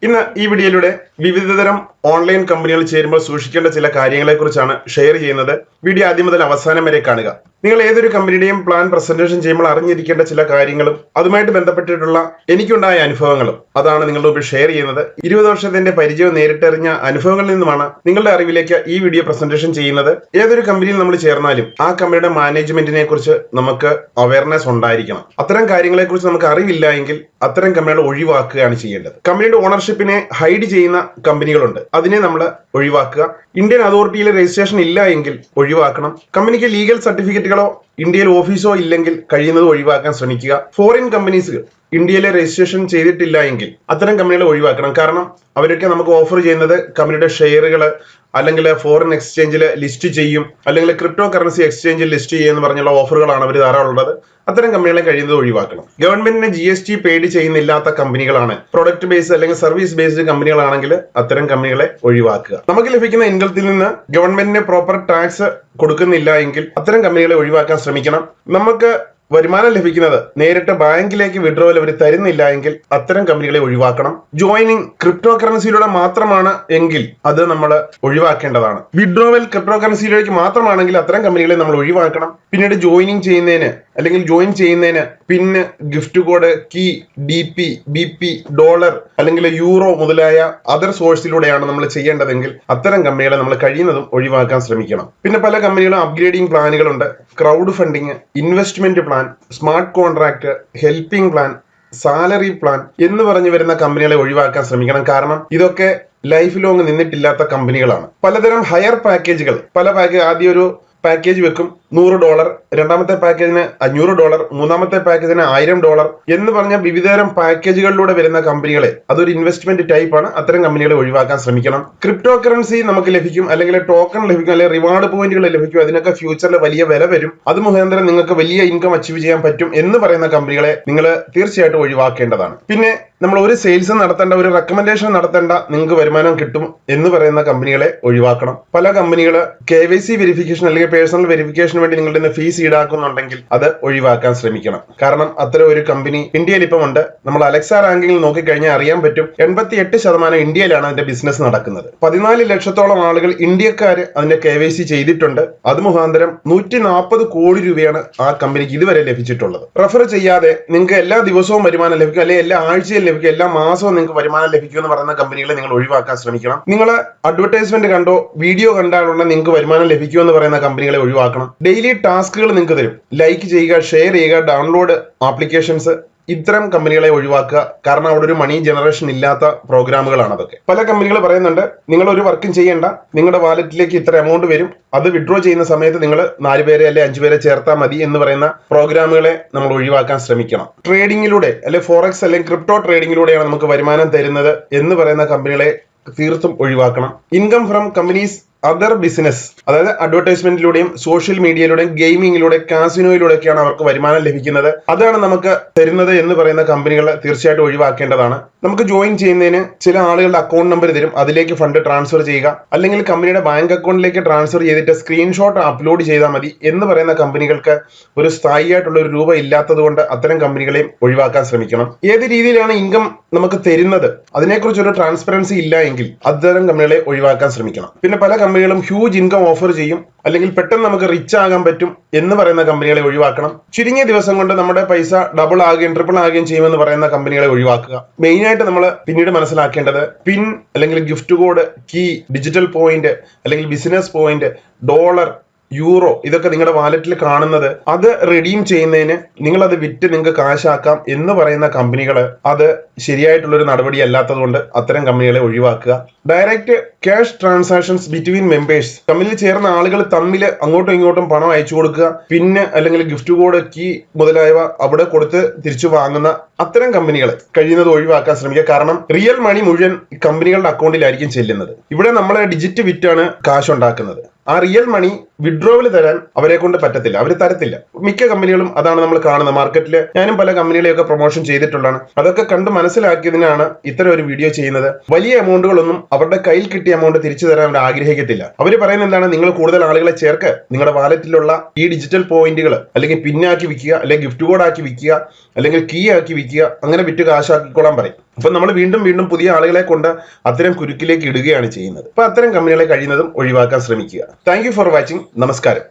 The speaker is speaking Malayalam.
ഇന്ന് ഈ വീഡിയോയിലൂടെ വിവിധതരം ഓൺലൈൻ കമ്പനികൾ ചേരുമ്പോൾ സൂക്ഷിക്കേണ്ട ചില കാര്യങ്ങളെക്കുറിച്ചാണ് ഷെയർ ചെയ്യുന്നത്. വീഡിയോ ആദ്യം മുതൽ അവസാനം വരെ കാണുക. നിങ്ങൾ ഏതൊരു കമ്പനിയുടെയും പ്ലാൻ പ്രസന്റേഷൻ ചെയ്യുമ്പോൾ അറിഞ്ഞിരിക്കേണ്ട ചില കാര്യങ്ങളും അതുമായിട്ട് ബന്ധപ്പെട്ടിട്ടുള്ള എനിക്കുണ്ടായ അനുഭവങ്ങളും അതാണ് നിങ്ങളുടെ മുമ്പിൽ ഷെയർ ചെയ്യുന്നത്. 20 വർഷത്തിന്റെ പരിചയവും നേരിട്ടറിഞ്ഞ അനുഭവങ്ങളിൽ നിന്നുമാണ് നിങ്ങളുടെ അറിവിലേക്ക് ഈ വീഡിയോ പ്രസന്റേഷൻ ചെയ്യുന്നത്. ഏതൊരു കമ്പനിയിൽ നമ്മൾ ചേർന്നാലും ആ കമ്പനിയുടെ മാനേജ്മെന്റിനെ കുറിച്ച് നമുക്ക് അവയർനെസ് ഉണ്ടായിരിക്കണം. അത്തരം കാര്യങ്ങളെക്കുറിച്ച് നമുക്ക് അറിവില്ല എങ്കിൽ അത്തരം കമ്പനികൾ ഒഴിവാക്കുകയാണ് ചെയ്യേണ്ടത്. കമ്പനിയുടെ ഓണർഷിപ്പിനെ ഹൈഡ് ചെയ്യുന്ന കമ്പനികളുണ്ട്, അതിനെ നമ്മൾ ഒഴിവാക്കുക. ഇന്ത്യൻ അതോറിറ്റിയിൽ രജിസ്ട്രേഷൻ ഇല്ല എങ്കിൽ ഒഴിവാക്കണം. കമ്പനിക്ക് ലീഗൽ സർട്ടിഫിക്കറ്റുകളോ ഇന്ത്യയിൽ ഓഫീസോ ഇല്ലെങ്കിൽ കഴിയുന്നത് ഒഴിവാക്കാൻ ശ്രമിക്കുക. ഫോറിൻ കമ്പനീസ് ഇന്ത്യയിലെ രജിസ്ട്രേഷൻ ചെയ്തിട്ടില്ല എങ്കിൽ അത്തരം കമ്പനികളെ ഒഴിവാക്കണം. കാരണം അവരൊക്കെ നമുക്ക് ഓഫർ ചെയ്യുന്നത് കമ്പനിയുടെ ഷെയറുകൾ അല്ലെങ്കിൽ ഫോറിൻ എക്സ്ചേഞ്ചിൽ ലിസ്റ്റ് ചെയ്യും, അല്ലെങ്കിൽ ക്രിപ്റ്റോ കറൻസി എക്സ്ചേഞ്ചിൽ ലിസ്റ്റ് ചെയ്യുമെന്ന് പറഞ്ഞുള്ള ഓഫറുകളാണ് അവർ ധാരാളം ഉള്ളത്. അത്തരം കമ്പനികളെ കഴിയുന്നത് ഒഴിവാക്കണം. ഗവൺമെന്റിന് GST പെയ്ഡ് ചെയ്യുന്നില്ലാത്ത കമ്പനികളാണ്, പ്രൊഡക്റ്റ് ബേസ്ഡ് അല്ലെങ്കിൽ സർവീസ് ബേസ്ഡ് കമ്പനികളാണെങ്കിൽ അത്തരം കമ്പനികളെ ഒഴിവാക്കുക. നമുക്ക് ലഭിക്കുന്ന ഇൻകത്തിൽ നിന്ന് ഗവൺമെന്റിന് പ്രോപ്പർ ടാക്സ് കൊടുക്കുന്നില്ല എങ്കിൽ അത്തരം കമ്പനികളെ ഒഴിവാക്കാൻ ശ്രമിക്കണം. നമുക്ക് വരുമാനം ലഭിക്കുന്നത് നേരിട്ട് ബാങ്കിലേക്ക് വിഡ്രോവൽ അവർ തരുന്നില്ല എങ്കിൽ അത്തരം കമ്പനികളെ ഒഴിവാക്കണം. ജോയിനിങ് ക്രിപ്റ്റോ കറൻസിയിലൂടെ മാത്രമാണ് എങ്കിൽ അത് നമ്മൾ ഒഴിവാക്കേണ്ടതാണ്. വിഡ്രോവൽ ക്രിപ്റ്റോ കറൻസിയിലേക്ക് മാത്രമാണെങ്കിൽ അത്തരം കമ്പനികളെ നമ്മൾ ഒഴിവാക്കണം. പിന്നീട് ജോയിനിങ് ചെയ്യുന്നതിന് അല്ലെങ്കിൽ ജോയിൻ ചെയ്യുന്നതിന് പിന്ന്, gift code, key, DP, BP, dollar അല്ലെങ്കിൽ യൂറോ മുതലായ അതർ സോഴ്സിലൂടെയാണ് നമ്മൾ ചെയ്യേണ്ടതെങ്കിൽ അത്തരം കമ്പനികളെ നമ്മൾ കഴിയുന്നതും ഒഴിവാക്കാൻ ശ്രമിക്കണം. പിന്നെ പല കമ്പനികളും അപ്ഗ്രേഡിംഗ് പ്ലാനുകളുണ്ട്. Crowd funding, investment plan, smart contract, helping plan, salary plan എന്ന് പറഞ്ഞു വരുന്ന കമ്പനികളെ ഒഴിവാക്കാൻ ശ്രമിക്കണം. കാരണം ഇതൊക്കെ ലൈഫ് ലോങ് നിന്നിട്ടില്ലാത്ത കമ്പനികളാണ്. പലതരം ഹയർ പാക്കേജുകൾ, പല പാക്കേജ് ആദ്യം ഒരു പാക്കേജ് വെക്കും $100, രണ്ടാമത്തെ പാക്കേജിന് $500, മൂന്നാമത്തെ പാക്കേജിന് $1000 എന്ന് പറഞ്ഞ വിവിധതരം പാക്കേജുകളിലൂടെ വരുന്ന കമ്പനികളെ അതൊരു ഇൻവെസ്റ്റ്മെന്റ് ടൈപ്പ് ആണ്. അത്തരം കമ്പനികളെ ഒഴിവാക്കാൻ ശ്രമിക്കണം. ക്രിപ്റ്റോ കറൻസി നമുക്ക് ലഭിക്കും, അല്ലെങ്കിൽ ടോക്കൺ ലഭിക്കും, അല്ലെങ്കിൽ റിവാർഡ് പോയിന്റുകൾ ലഭിക്കും. അതിനൊക്കെ ഫ്യൂച്ചറിൽ വലിയ വില വരും, അത് മുഖാന്തരം നിങ്ങൾക്ക് വലിയ ഇൻകം അച്ചീവ് ചെയ്യാൻ പറ്റും എന്ന് പറയുന്ന കമ്പനികളെ നിങ്ങൾ തീർച്ചയായിട്ടും ഒഴിവാക്കേണ്ടതാണ്. പിന്നെ നമ്മൾ ഒരു സെയിൽസ് നടത്തേണ്ട, ഒരു റെക്കമെൻഡേഷൻ നടത്തേണ്ട, നിങ്ങൾക്ക് വരുമാനം കിട്ടും എന്ന് പറയുന്ന കമ്പനികളെ ഒഴിവാക്കണം. പല കമ്പനികൾ KYC വെരിഫിക്കേഷൻ അല്ലെങ്കിൽ പേഴ്സണൽ വെരിഫിക്കേഷന് വേണ്ടി നിങ്ങളുടെ ഫീസ് ഈടാക്കുന്നുണ്ടെങ്കിൽ അത് ഒഴിവാക്കാൻ ശ്രമിക്കണം. കാരണം അത്തരം ഒരു കമ്പനി ഇന്ത്യയിൽ ഇപ്പം ഉണ്ട്. നമ്മൾ അലക്സ റാങ്കിങ്ങിൽ നോക്കിക്കഴിഞ്ഞാൽ അറിയാൻ പറ്റും 88% ഇന്ത്യയിലാണ് അതിന്റെ ബിസിനസ് നടക്കുന്നത്. 14 ലക്ഷത്തോളം ആളുകൾ ഇന്ത്യക്കാര് അതിന്റെ KYC ചെയ്തിട്ടുണ്ട്. അത് മുഖാന്തരം 140 കോടി രൂപയാണ് ആ കമ്പനിക്ക് ഇതുവരെ ലഭിച്ചിട്ടുള്ളത്. റെഫർ ചെയ്യാതെ നിങ്ങൾക്ക് എല്ലാ ദിവസവും വരുമാനം ലഭിക്കും, അല്ലെങ്കിൽ എല്ലാ ആഴ്ചയും ലഭിക്കും, എല്ലാ മാസവും നിങ്ങൾക്ക് വരുമാനം ലഭിക്കും എന്ന് പറയുന്ന കമ്പനികളെ നിങ്ങൾ ഒഴിവാക്കാൻ ശ്രമിക്കണം. നിങ്ങൾ അഡ്വർടൈസ്മെന്റ് കണ്ടോ, വീഡിയോ കണ്ടാലുള്ള നിങ്ങൾക്ക് വരുമാനം ലഭിക്കും എന്ന് പറയുന്ന കമ്പനികളെ ഒഴിവാക്കണം. ഡെയിലി ടാസ്കുകൾ നിങ്ങൾക്ക് തരും, ലൈക്ക് ചെയ്യുക, ഷെയർ ചെയ്യുക, ഡൗൺലോഡ് ആപ്ലിക്കേഷൻസ്, ഇത്തരം കമ്പനികളെ ഒഴിവാക്കുക. കാരണം അവിടെ ഒരു മണി ജനറേഷൻ ഇല്ലാത്ത പ്രോഗ്രാമുകളാണ് അതൊക്കെ. പല കമ്പനികൾ പറയുന്നുണ്ട് നിങ്ങൾ ഒരു വർക്കും ചെയ്യേണ്ട, നിങ്ങളുടെ വാലറ്റിലേക്ക് ഇത്ര എമൗണ്ട് വരും, അത് വിഡ്രോ ചെയ്യുന്ന സമയത്ത് നിങ്ങൾ 4 പേരെ അല്ലെ 5 പേരെ ചേർത്താൽ മതി എന്ന് പറയുന്ന പ്രോഗ്രാമുകളെ നമ്മൾ ഒഴിവാക്കാൻ ശ്രമിക്കണം. ട്രേഡിങ്ങിലൂടെ അല്ലെ ഫോറക്സ് അല്ലെങ്കിൽ ക്രിപ്റ്റോ ട്രേഡിങ്ങിലൂടെയാണ് നമുക്ക് വരുമാനം തരുന്നത് എന്ന് പറയുന്ന കമ്പനികളെ തീർത്തും ഒഴിവാക്കണം. Income from companies other business, അതായത് അഡ്വർടൈസ്മെന്റിലൂടെയും സോഷ്യൽ മീഡിയയിലൂടെയും ഗെയിമിങ്ങിലൂടെ, കാസിനോയിലൂടെയൊക്കെയാണ് അവർക്ക് വരുമാനം ലഭിക്കുന്നത്. അതാണ് നമുക്ക് തരുന്നത് എന്ന് പറയുന്ന കമ്പനികൾ തീർച്ചയായിട്ടും ഒഴിവാക്കേണ്ടതാണ്. നമുക്ക് ജോയിൻ ചെയ്യുന്നതിന് ചില ആളുകളുടെ അക്കൗണ്ട് നമ്പർ തരും, അതിലേക്ക് ഫണ്ട് ട്രാൻസ്ഫർ ചെയ്യുക, അല്ലെങ്കിൽ കമ്പനിയുടെ ബാങ്ക് അക്കൗണ്ടിലേക്ക് ട്രാൻസ്ഫർ ചെയ്തിട്ട് സ്ക്രീൻഷോട്ട് അപ്ലോഡ് ചെയ്താൽ മതി എന്ന് പറയുന്ന കമ്പനികൾക്ക് ഒരു സ്ഥായിയായിട്ടുള്ള ഒരു രൂപ ഇല്ലാത്തത് കൊണ്ട് അത്തരം കമ്പനികളെയും ഒഴിവാക്കാൻ ശ്രമിക്കണം. ഏത് രീതിയിലാണ് ഇൻകം നമുക്ക് തരുന്നത് അതിനെക്കുറിച്ച് ഒരു ട്രാൻസ്പെറൻസി ഇല്ല എങ്കിൽ അത്തരം കമ്പനികളെ ഒഴിവാക്കാൻ ശ്രമിക്കണം. പിന്നെ പല കമ്പനികളും ഹ്യൂജ് ഇൻകം ഓഫർ ചെയ്യും, അല്ലെങ്കിൽ പെട്ടെന്ന് നമുക്ക് റിച്ച് ആകാൻ പറ്റും എന്ന് പറയുന്ന കമ്പനികളെ ഒഴിവാക്കണം. ചുരുങ്ങിയ ദിവസം കൊണ്ട് നമ്മുടെ പൈസ ഡബിൾ ആകുകയും ട്രിപ്പിൾ ആകുകയും ചെയ്യുമെന്ന് പറയുന്ന കമ്പനികളെ ഒഴിവാക്കുക. മെയിനായിട്ട് നമ്മൾ പിന്നീട് മനസ്സിലാക്കേണ്ടത് പിൻ അല്ലെങ്കിൽ gift code, key, digital point അല്ലെങ്കിൽ ബിസിനസ് പോയിന്റ്, ഡോളർ, യൂറോ ഇതൊക്കെ നിങ്ങളുടെ വാലറ്റിൽ കാണുന്നത് അത് റെഡീം ചെയ്യുന്നതിന് നിങ്ങൾ അത് വിറ്റ് നിങ്ങൾക്ക് കാശാക്കാം എന്ന് പറയുന്ന കമ്പനികൾ അത് ശരിയായിട്ടുള്ളൊരു നടപടി അല്ലാത്തത് കൊണ്ട് അത്തരം കമ്പനികളെ ഒഴിവാക്കുക. Direct cash transactions between members, കമ്പനിയിൽ ചേർന്ന ആളുകൾ തമ്മിൽ അങ്ങോട്ടും ഇങ്ങോട്ടും പണം അയച്ചു കൊടുക്കുക, പിന്നെ അല്ലെങ്കിൽ ഗിഫ്റ്റ് കോഡ്, കീ മുതലായവ അവിടെ കൊടുത്ത് തിരിച്ചു വാങ്ങുന്ന അത്തരം കമ്പനികൾ കഴിയുന്നത് ഒഴിവാക്കാൻ ശ്രമിക്കുക. കാരണം റിയൽ മണി മുഴുവൻ കമ്പനികളുടെ അക്കൗണ്ടിലായിരിക്കും ചെല്ലുന്നത്. ഇവിടെ നമ്മളെ ഡിജിറ്റ് വിറ്റാണ് കാശ് ഉണ്ടാക്കുന്നത്. ആ റിയൽ മണി വിഡ്രോവൽ തരാൻ അവരെ കൊണ്ട് പറ്റത്തില്ല, അവർ തരത്തില്ല. മിക്ക കമ്പനികളും അതാണ് നമ്മൾ കാണുന്നത്. മാർക്കറ്റിൽ ഞാനും പല കമ്പനികളെയൊക്കെ പ്രൊമോഷൻ ചെയ്തിട്ടുള്ളതാണ്. അതൊക്കെ കണ്ട് മനസ്സിലാക്കിയതിനാണ് ഇത്തരം ഒരു വീഡിയോ ചെയ്യുന്നത്. വലിയ എമൗണ്ടുകളൊന്നും അവരുടെ കയ്യിൽ കിട്ടിയ എമൗണ്ട് തിരിച്ചു തരാൻ അവർ ആഗ്രഹിക്കത്തില്ല. അവർ പറയുന്നത് എന്താണ്, നിങ്ങൾ കൂടുതൽ ആളുകളെ ചേർക്ക്, നിങ്ങളുടെ വാലറ്റിലുള്ള ഈ ഡിജിറ്റൽ പോയിന്റുകൾ അല്ലെങ്കിൽ പിന്നാക്കി വിൽക്കുക, അല്ലെങ്കിൽ ഗിഫ്റ്റ് കോഡ് ആക്കി വിൽക്കുക, അല്ലെങ്കിൽ കീ ആക്കി വിൽക്കുക, അങ്ങനെ വിറ്റ് കാശാക്കിക്കോളാൻ പറയും. അപ്പൊ നമ്മൾ വീണ്ടും പുതിയ ആളുകളെ കൊണ്ട് അത്തരം കുരുക്കിലേക്ക് ഇടുകയാണ് ചെയ്യുന്നത്. അപ്പൊ അത്തരം കമ്പനികളെ കഴിയുന്നതും ഒഴിവാക്കാൻ ശ്രമിക്കുക. Thank you for watching. നമസ്കാരം.